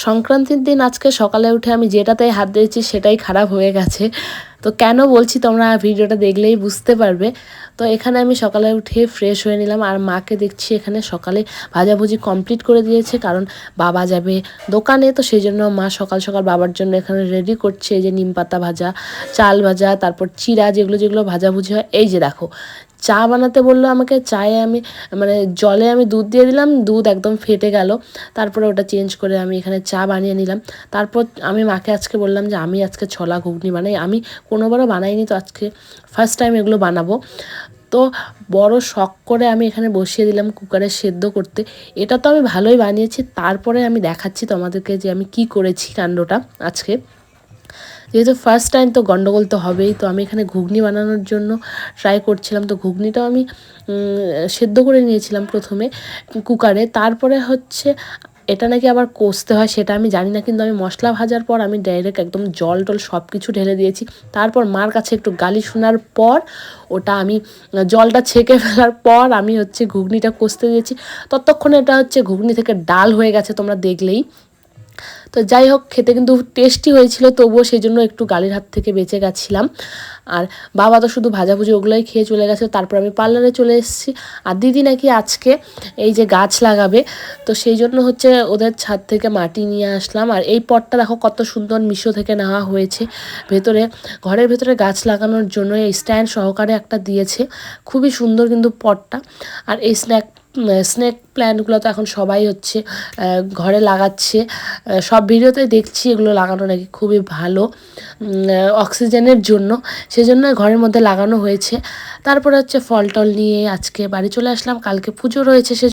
সংক্রান্তির দিন আজকে সকালে উঠে আমি যেটাতেই হাত দিয়েছি সেটাই খারাপ হয়ে গেছে। তো কেন বলছি তোমরা ভিডিওটা দেখলেই বুঝতে পারবে। তো এখানে আমি সকালে উঠে ফ্রেশ হয়ে নিলাম, আর মাকে দেখছি এখানে সকালে ভাজাভুজি কমপ্লিট করে দিয়েছে, কারণ বাবা যাবে দোকানে। তো সেই জন্য মা সকাল সকাল বাবার জন্য এখানে রেডি করছে। এই যে নিম পাতা ভাজা, চাল ভাজা, তারপর চিড়া, যেগুলো যেগুলো ভাজাভুজি হয়। এই যে দেখো, চা বানাতে বললো আমাকে। চায়ে আমি মানে জলে আমি দুধ দিয়ে দিলাম, দুধ একদম ফেটে গেল। তারপরে ওটা চেঞ্জ করে আমি এখানে চা বানিয়ে নিলাম। তারপর আমি মাকে আজকে বললাম যে আমি আজকে ছোলা ঘুগনি বানাই। আমি কোনোবারও বানাইনি, তো আজকে ফার্স্ট টাইম এগুলো বানাবো। তো বড় শখ করে আমি এখানে বসিয়ে দিলাম কুকারে সেদ্ধ করতে। এটা তো আমি ভালোই বানিয়েছি, তারপরে আমি দেখাচ্ছি তোমাদেরকে যে আমি কি করেছি কাণ্ডটা আজকে। যেহেতু ফার্স্ট টাইম, তো গন্ডগোল তো হবেই। তো আমি এখানে ঘুগনি বানানোর জন্য ট্রাই করছিলাম। তো ঘুগনিটাও আমি সেদ্ধ করে নিয়েছিলাম প্রথমে কুকারে। তারপরে হচ্ছে এটা নাকি আবার কষতে হয়, সেটা আমি জানি না, কিন্তু আমি মশলা ভাজার পর আমি ডাইরেক্ট একদম জল টল সব কিছু ঢেলে দিয়েছি। তারপর মার কাছে একটু গালি শোনার পর ওটা আমি জলটা ছেঁকে ফেলার পর আমি হচ্ছে ঘুগনিটা কষতে দিয়েছি। ততক্ষণে এটা হচ্ছে ঘুগনি থেকে ডাল হয়ে গেছে, তোমরা দেখলেই। তো যাই হোক, খেতে কিন্তু টেস্টি হয়েছিল, তবুও সেই জন্য একটু গালির হাত থেকে বেঁচে গেছিলাম। আর বাবা তো শুধু ভাজাভুজি ওগুলোই খেয়ে চলে গেছে। তারপর আমি পার্লারে চলে এসেছি। আর দিদি নাকি আজকে এই যে গাছ লাগাবে, তো সেই জন্য হচ্ছে ওদের ছাদ থেকে মাটি নিয়ে আসলাম। আর এই পটটা দেখো কত সুন্দর মিশো থেকে নেওয়া হয়েছে। ভেতরে ঘরের ভেতরে গাছ লাগানোর জন্য এই স্ট্যান্ড সহকারে একটা দিয়েছে। খুবই সুন্দর কিন্তু পটটা। আর এই স্নেক প্ল্যান্টগুলো তো এখন সবাই হচ্ছে ঘরে লাগাচ্ছে। সব ভিডিওতে দেখছি এগুলো লাগানো নাকি খুবই ভালো অক্সিজেনের জন্য, সেজন্য ঘরের মধ্যে লাগানো হয়েছে। তারপরে হচ্ছে ফল টল নিয়ে আজকে বাড়ি চলে আসলাম। কালকে পুজো রয়েছে, সে